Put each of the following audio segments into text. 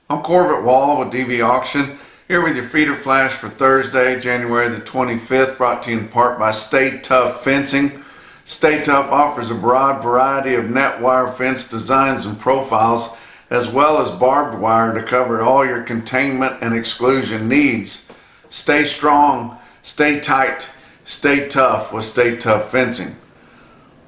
I'm Corbett Wall with DVAuction, here with your feeder flash for Thursday, January the 25th, brought to you in part by Stay Tough Fencing. Stay Tough offers a broad variety of net wire fence designs and profiles, as well as barbed wire to cover all your containment and exclusion needs. Stay strong, stay tight, stay tough with Stay Tough Fencing.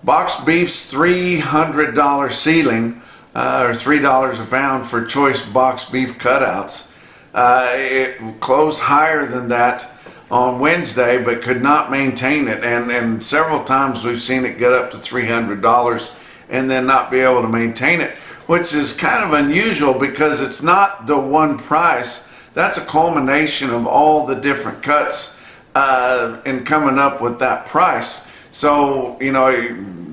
Boxed beef's $300 ceiling, or $3 a pound for choice boxed beef cutouts. It closed higher than that on Wednesday, but could not maintain it. And several times we've seen it get up to $300 and then not be able to maintain it, which is kind of unusual because it's not the one price. That's a culmination of all the different cuts in coming up with that price. So, you know,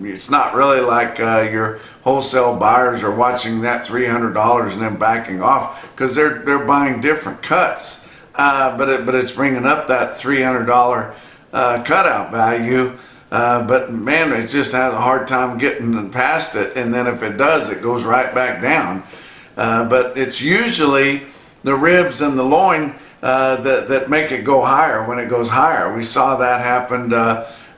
it's not really like your wholesale buyers are watching that $300 and then backing off, because they're buying different cuts. But it's bringing up that $300 cutout value. But man, it just has a hard time getting past it. And then if it does, it goes right back down. But it's usually the ribs and the loin that make it go higher when it goes higher. We saw that happen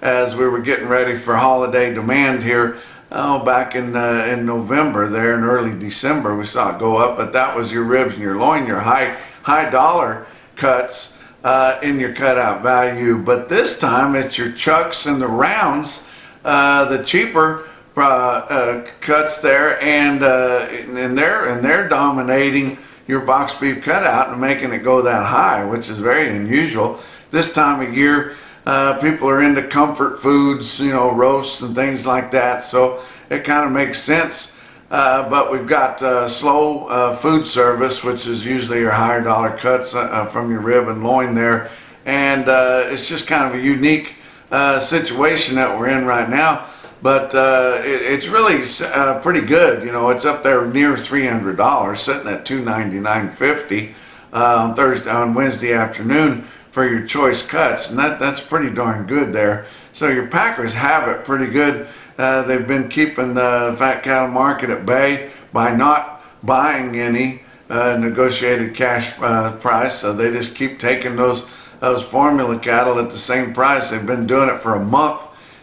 as we were getting ready for holiday demand here back in November there in early December. We saw it go up, but that was your ribs and your loin, your high dollar cuts in your cutout value. But this time it's your chucks and the rounds, the cheaper cuts there, and they're dominating your boxed beef cutout and making it go that high, which is very unusual. This time of year, people are into comfort foods, you know, roasts and things like that, so it kind of makes sense. But we've got slow food service, which is usually your higher dollar cuts from your rib and loin there, and it's just kind of a unique situation that we're in right now. But it's really pretty good. You know, it's up there near $300, sitting at $299.50 on Wednesday afternoon for your choice cuts, and that's pretty darn good there. So your packers have it pretty good. They've been keeping the fat cattle market at bay by not buying any negotiated cash price, so they just keep taking those formula cattle at the same price. They've been doing it for a month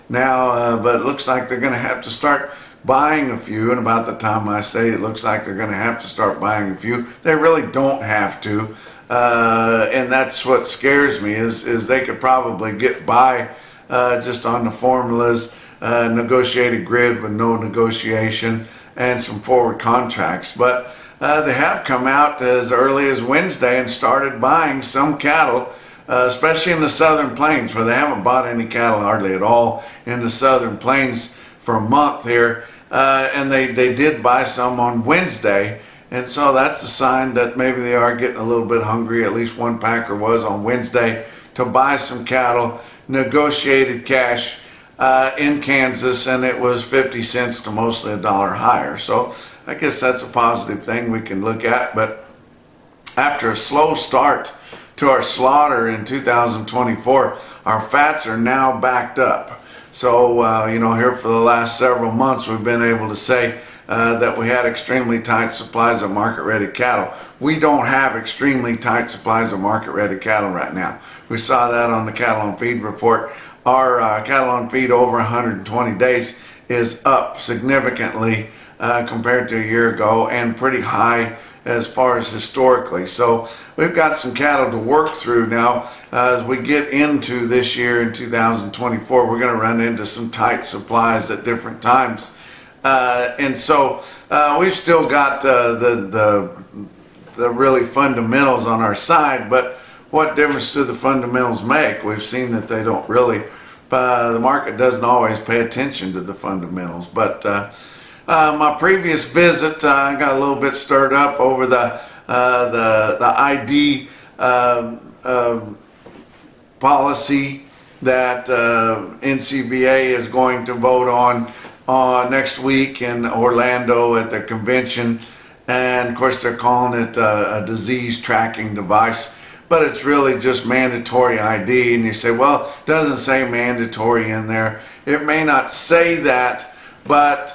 now, but it looks like they're going to have to start buying a few, and about the time I say it looks like they're going to have to start buying a few, they really don't have to. And that's what scares me, is they could probably get by just on the formulas, negotiated grid with no negotiation, and some forward contracts. But they have come out as early as Wednesday and started buying some cattle, especially in the southern plains, where they haven't bought any cattle hardly at all in the southern plains for a month here. And they did buy some on Wednesday. And so that's a sign that maybe they are getting a little bit hungry. At least one packer was on Wednesday to buy some cattle, negotiated cash in Kansas, and it was 50 cents to mostly $1 higher. So I guess that's a positive thing we can look at. But after a slow start to our slaughter in 2024, our fats are now backed up. So, you know, here for the last several months, we've been able to say that we had extremely tight supplies of market-ready cattle. We don't have extremely tight supplies of market-ready cattle right now. We saw that on the cattle on feed report. Our cattle on feed over 120 days is up significantly compared to a year ago, and pretty high as far as historically. So we've got some cattle to work through now. As we get into this year in 2024, we're going to run into some tight supplies at different times. And so we've still got the really fundamentals on our side, but what difference do the fundamentals make? We've seen that they don't really, the market doesn't always pay attention to the fundamentals. But my previous visit, I got a little bit stirred up over the ID policy that NCBA is going to vote on next week in Orlando at their convention. And of course they're calling it a disease tracking device, but it's really just mandatory ID. And you say, well, it doesn't say mandatory in there. It may not say that, but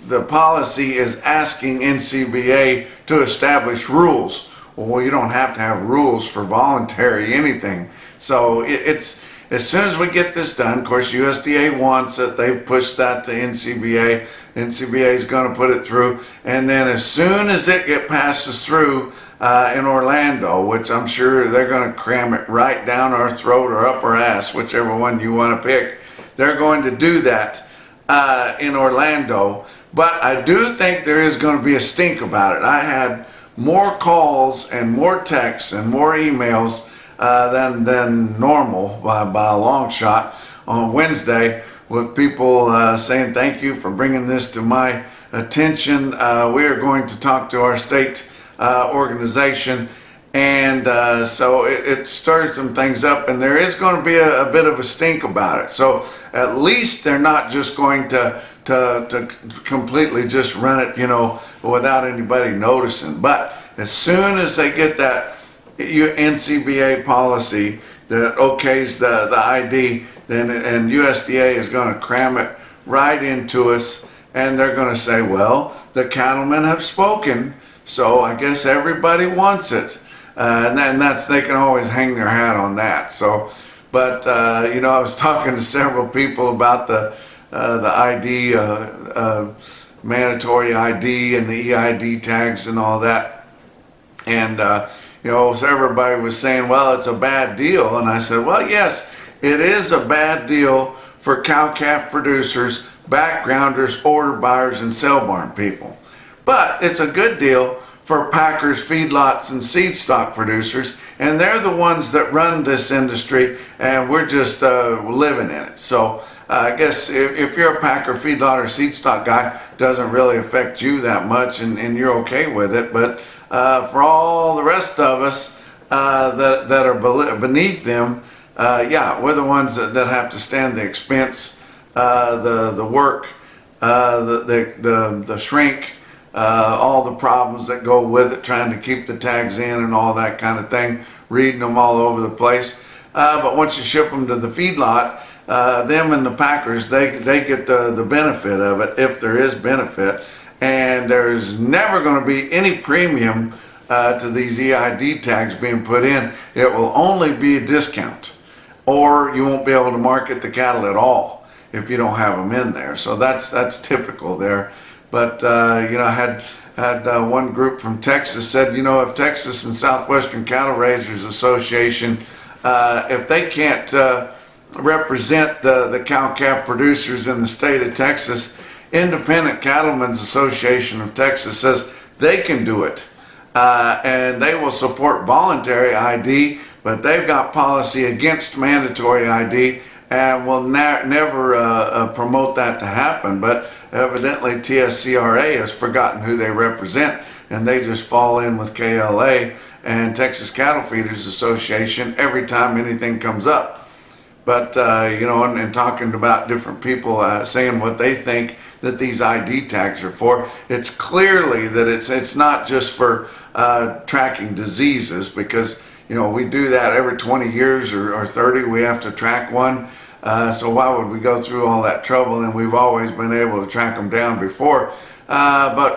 the policy is asking NCBA to establish rules. Well, you don't have to have rules for voluntary anything. So it's as soon as we get this done, of course, USDA wants it. They've pushed that to NCBA. NCBA is going to put it through. And then as soon as it passes through in Orlando, which I'm sure they're going to cram it right down our throat or up our ass, whichever one you want to pick, they're going to do that in Orlando. But I do think there is going to be a stink about it. I had more calls and more texts and more emails than normal by a long shot on Wednesday, with people saying thank you for bringing this to my attention. We are going to talk to our state organization, and so it stirred some things up, and there is going to be a bit of a stink about it. So at least they're not just going to completely just run it, without anybody noticing. But as soon as they get that NCBA policy that okays the ID, then and USDA is going to cram it right into us, and they're going to say, well, the cattlemen have spoken, so I guess everybody wants it, and that's, they can always hang their hat on that. So, but I was talking to several people about the ID, mandatory ID and the EID tags and all that, and so everybody was saying, well, it's a bad deal. And I said, well, yes, it is a bad deal for cow-calf producers, backgrounders, order buyers, and sale barn people. But it's a good deal for packers, feedlots, and seed stock producers. And they're the ones that run this industry, and we're just living in it. So I guess if you're a packer, feedlot, or seed stock guy, it doesn't really affect you that much, and you're okay with it. But for all the rest of us that are beneath them, yeah, we're the ones that have to stand the expense, the work, the shrink, all the problems that go with it, trying to keep the tags in and all that kind of thing, reading them all over the place. But once you ship them to the feedlot, them and the packers, they get the benefit of it, if there is benefit. And there's never going to be any premium to these EID tags being put in. It will only be a discount, or you won't be able to market the cattle at all if you don't have them in there. So that's typical there. But I had one group from Texas said, if Texas and Southwestern Cattle Raisers Association, if they can't represent the cow-calf producers in the state of Texas, Independent Cattlemen's Association of Texas says they can do it, and they will support voluntary ID, but they've got policy against mandatory ID and will never promote that to happen. But evidently TSCRA has forgotten who they represent, and they just fall in with KLA and Texas Cattle Feeders Association every time anything comes up. But, and talking about different people saying what they think that these ID tags are for, it's clearly that it's not just for tracking diseases, because, we do that every 20 years or 30, we have to track one. So why would we go through all that trouble? And we've always been able to track them down before. It's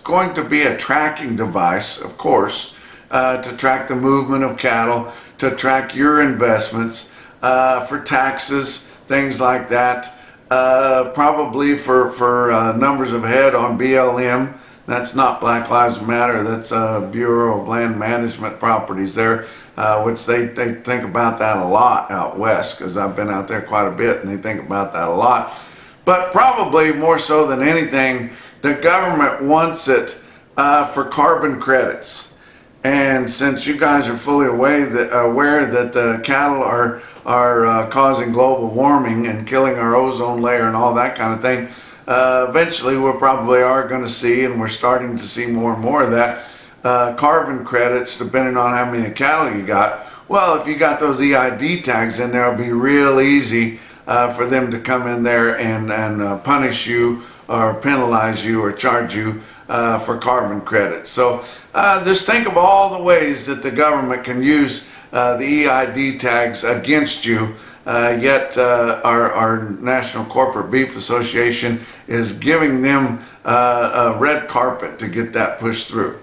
going to be a tracking device, of course, to track the movement of cattle, to track your investments, for taxes, things like that, probably for numbers of head on BLM. That's not Black Lives Matter, that's Bureau of Land Management Properties there, which they think about that a lot out west, because I've been out there quite a bit, and they think about that a lot. But probably more so than anything, the government wants it for carbon credits. And since you guys are fully aware that cattle are causing global warming and killing our ozone layer and all that kind of thing, eventually we probably are going to see, and we're starting to see more and more of that, carbon credits depending on how many cattle you got. Well, if you got those EID tags in there, it'll be real easy for them to come in there and punish you or penalize you or charge you for carbon credits. So just think of all the ways that the government can use the EID tags against you Yet our National Corporate Beef Association is giving them a red carpet to get that pushed through.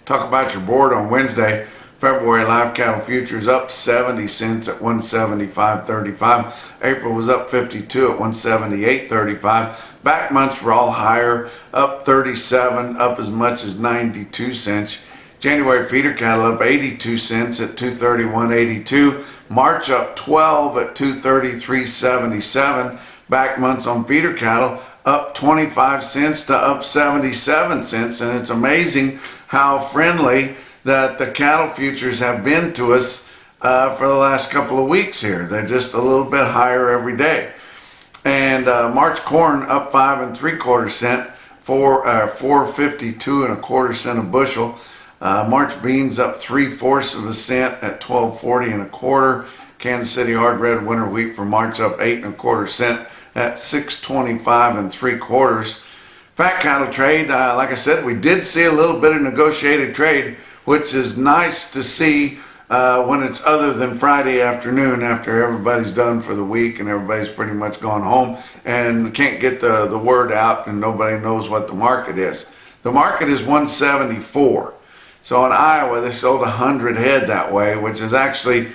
Talk about your board on Wednesday. February live cattle futures up 70 cents at 175.35. April was up 52 at 178.35. Back months were all higher, up 37, up as much as 92 cents. January feeder cattle up 82 cents at 231.82. March up 12 at 233.77. Back months on feeder cattle up 25 cents to up 77 cents. And it's amazing how friendly that the cattle futures have been to us for the last couple of weeks here. They're just a little bit higher every day. And March corn up 5 3/4 cents, 4.52 1/4 cents a bushel. March beans up 3/4 cent at 12.40 1/4. Kansas City hard red winter wheat for March up 8 1/4 cents at 6.25 3/4. Fat cattle trade, like I said, we did see a little bit of negotiated trade, which is nice to see when it's other than Friday afternoon after everybody's done for the week and everybody's pretty much gone home and can't get the word out and nobody knows what the market is. The market is 174. So in Iowa, they sold 100 head that way, which is actually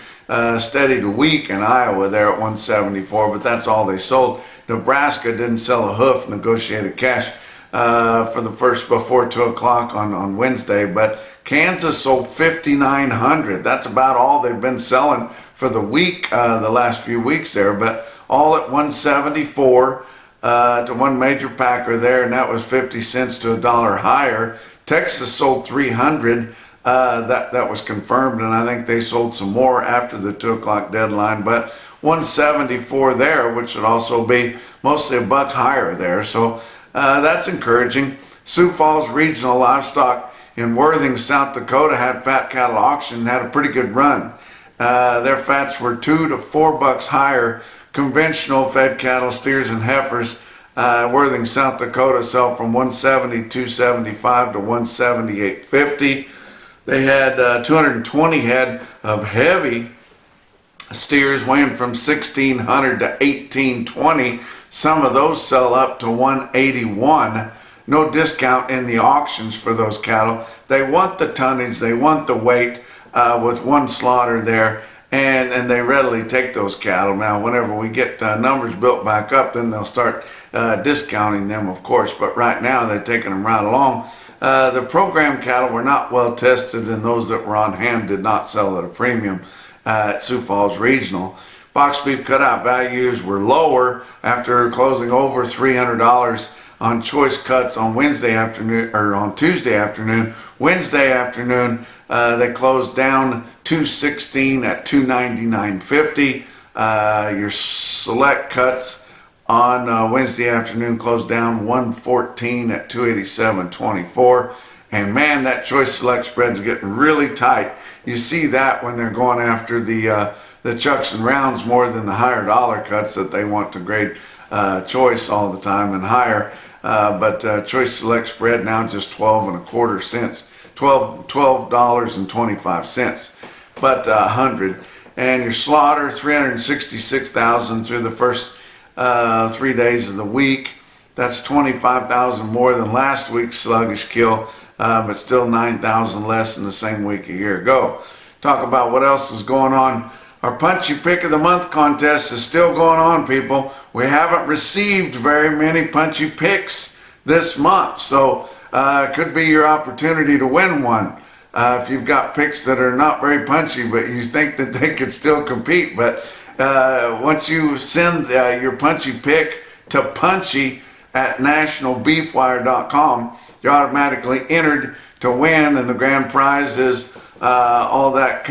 steadied a week in Iowa there at 174, but that's all they sold. Nebraska didn't sell a hoof, negotiated cash for the first before 2 o'clock on Wednesday, but Kansas sold 5,900. That's about all they've been selling for the week, the last few weeks there, but all at 174 to one major packer there, and that was 50 cents to $1 higher. Texas sold 300. That was confirmed, and I think they sold some more after the 2 o'clock deadline, but 174 there, which would also be mostly a buck higher there. So that's encouraging. Sioux Falls Regional Livestock in Worthing, South Dakota had fat cattle auction and had a pretty good run. Their fats were $2 to $4 higher. Conventional fed cattle, steers and heifers, Worthing, South Dakota sell from 170.275 to 178.50. They had 220 head of heavy steers weighing from 1,600 to 1,820. Some of those sell up to 181. No discount in the auctions for those cattle. They want the tonnage, they want the weight with one slaughter there, and they readily take those cattle. Now, whenever we get numbers built back up, then they'll start discounting them, of course, but right now they're taking them right along. The program cattle were not well tested, and those that were on hand did not sell at a premium at Sioux Falls Regional. Box beef cutout values were lower after closing over $300 on choice cuts on Wednesday afternoon, or on Tuesday afternoon. Wednesday afternoon, they closed down 216 at 299.50. Your select cuts on Wednesday afternoon closed down 114 at 287.24. And man, that choice select spread's getting really tight. You see that when they're going after the chucks and rounds more than the higher dollar cuts that they want to grade choice all the time and higher. But choice select spread now just 12 1/4 cents, $12.25, but 100. And your slaughter 366,000 through the first 3 days of the week. That's 25,000 more than last week's sluggish kill, but still 9,000 less than the same week a year ago. Talk about what else is going on. Our Punchy Pick of the Month contest is still going on, people. We haven't received very many Punchy Picks this month, so it could be your opportunity to win one. If you've got picks that are not very punchy, but you think that they could still compete. But once you send your Punchy Pick to punchy@nationalbeefwire.com, you're automatically entered to win, and the grand prize is all that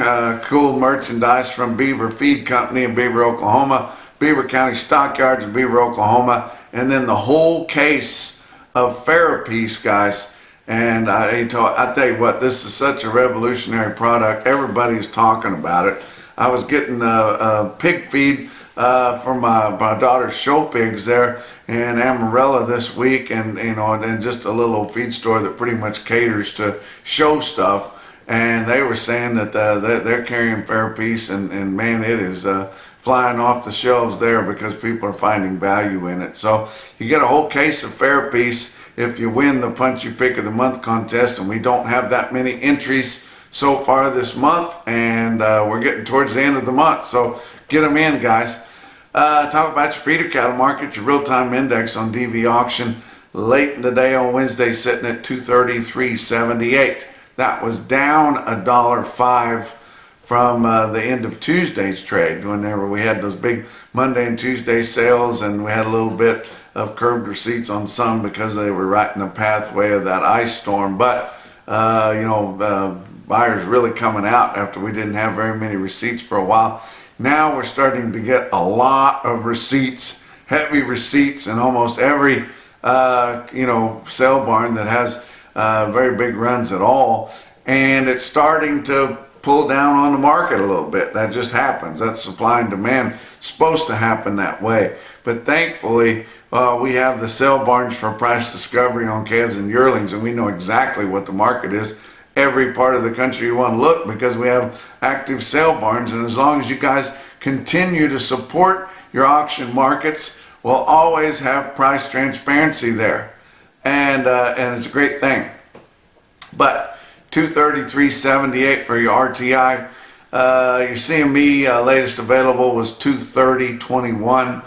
cool merchandise from Beaver Feed Company in Beaver, Oklahoma, Beaver County Stockyards in Beaver, Oklahoma, and then the whole case of Farapiece, guys. And I tell you what, this is such a revolutionary product. Everybody's talking about it. I was getting a pig feed for my daughter's show pigs there in Amarillo this week, and and just a little feed store that pretty much caters to show stuff. And they were saying that they're carrying Farapiece, and man, it is flying off the shelves there because people are finding value in it. So you get a whole case of Fair Piece if you win the Punchy Pick of the Month contest, and we don't have that many entries so far this month, and we're getting towards the end of the month, so get them in, guys. Talk about your feeder cattle market, your real-time index on DVAuction late in the day on Wednesday, sitting at 233.78. That was down $1.05 from the end of Tuesday's trade, whenever we had those big Monday and Tuesday sales, and we had a little bit of curbed receipts on some because they were right in the pathway of that ice storm. But buyers really coming out after we didn't have very many receipts for a while. Now we're starting to get a lot of receipts, heavy receipts, in almost every sale barn that has very big runs at all, and it's starting to pull down on the market a little bit. That just happens. That's supply and demand. It's supposed to happen that way. But thankfully, we have the sale barns for price discovery on calves and yearlings, and we know exactly what the market is. Every part of the country you want to look, because we have active sale barns, and as long as you guys continue to support your auction markets, we'll always have price transparency there, and it's a great thing. But 233.78 for your RTI. Your CME latest available was 230.21.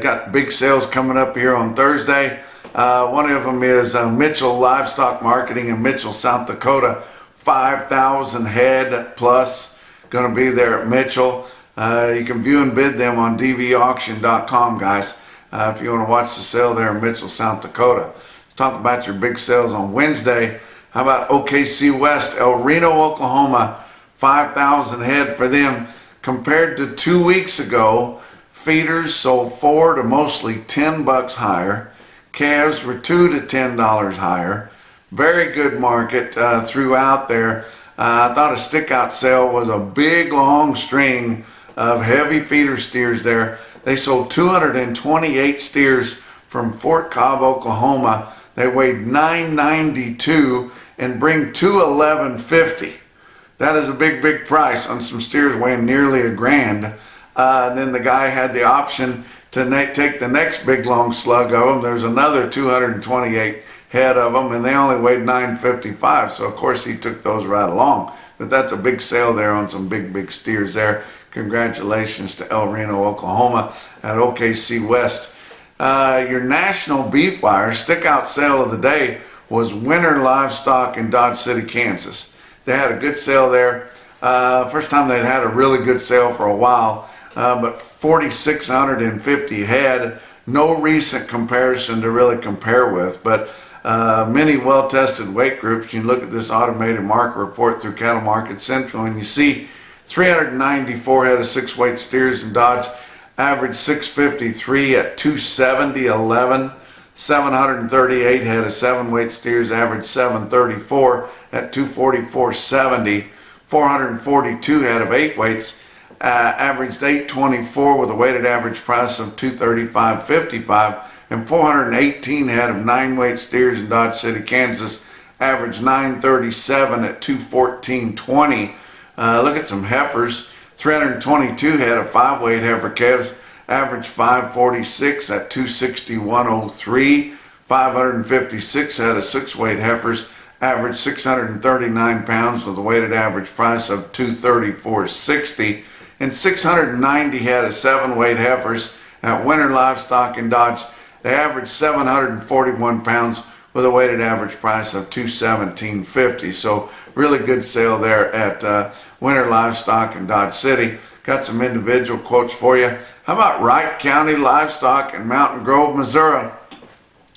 Got big sales coming up here on Thursday. One of them is Mitchell Livestock Marketing in Mitchell, South Dakota. 5,000 head plus going to be there at Mitchell. You can view and bid them on DVAuction.com, guys, if you want to watch the sale there in Mitchell, South Dakota. Let's talk about your big sales on Wednesday. How about OKC West, El Reno, Oklahoma, 5,000 head for them. Compared to 2 weeks ago, feeders sold $4 to mostly $10 higher. Calves were $2 to $10 higher. Very good market throughout there. I thought a stick-out sale was a big, long string of heavy feeder steers there. They sold 228 steers from Fort Cobb, Oklahoma. They weighed 992 and bring 211.50. That is a big, big price on some steers weighing nearly a grand. Then the guy had the option to take the next big long slug of them. There's another 228 head of them, and they only weighed 955. So of course he took those right along. But that's a big sale there on some big, big steers there. Congratulations to El Reno, Oklahoma at OKC West. Your NationalBeefWire stick-out sale of the day was Winter Livestock in Dodge City, Kansas. They had a good sale there. First time they'd had a really good sale for a while, but 4,650 head. No recent comparison to really compare with, but many well-tested weight groups. You can look at this automated market report through Cattle Market Central, and you see 394 head of 6-weight steers in Dodge, average 653 at 270.11. 738 head of 7-weight steers, average 734 at 244.70. 442 head of 8 weights, averaged 824 with a weighted average price of 235.55. And 418 head of 9-weight steers in Dodge City, Kansas, average 937 at 214.20. Look at some heifers. 322 head of 5-weight heifer calves, average 546 at 261.03. 556 head of 6-weight heifers, average 639 pounds with a weighted average price of 234.60. And 690 head of 7-weight heifers at Winter Livestock in Dodge, they average 741 pounds with a weighted average price of $217.50. So really good sale there at Winter Livestock in Dodge City. Got some individual quotes for you. How about Wright County Livestock in Mountain Grove, Missouri?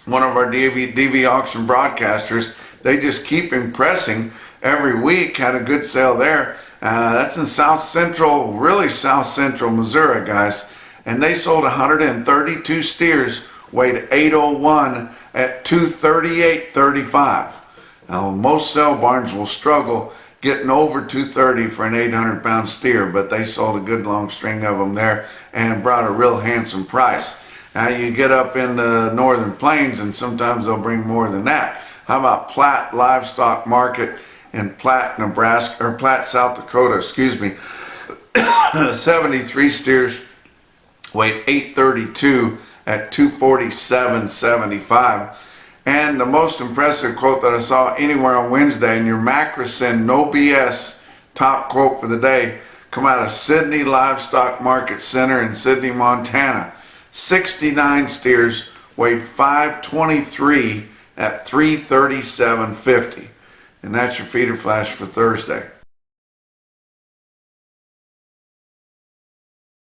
One of our DVAuction broadcasters. They just keep impressing every week. Had a good sale there. That's in South Central, really South Central Missouri, guys. And they sold 132 steers, weighed 801 at 238.35. Now, most sale barns will struggle getting over 230 for an 800-pound steer, but they sold a good long string of them there and brought a real handsome price. Now you get up in the northern plains and sometimes they'll bring more than that. How about Platt Livestock Market in Platt, Nebraska, or Platt, South Dakota, excuse me. 73 steers weighed 832 at 247.75. And the most impressive quote that I saw anywhere on Wednesday, in your Macrocin No BS top quote for the day, come out of Sydney Livestock Market Center in Sydney, Montana. 69 steers weighed 523 at 337.50. And that's your feeder flash for Thursday.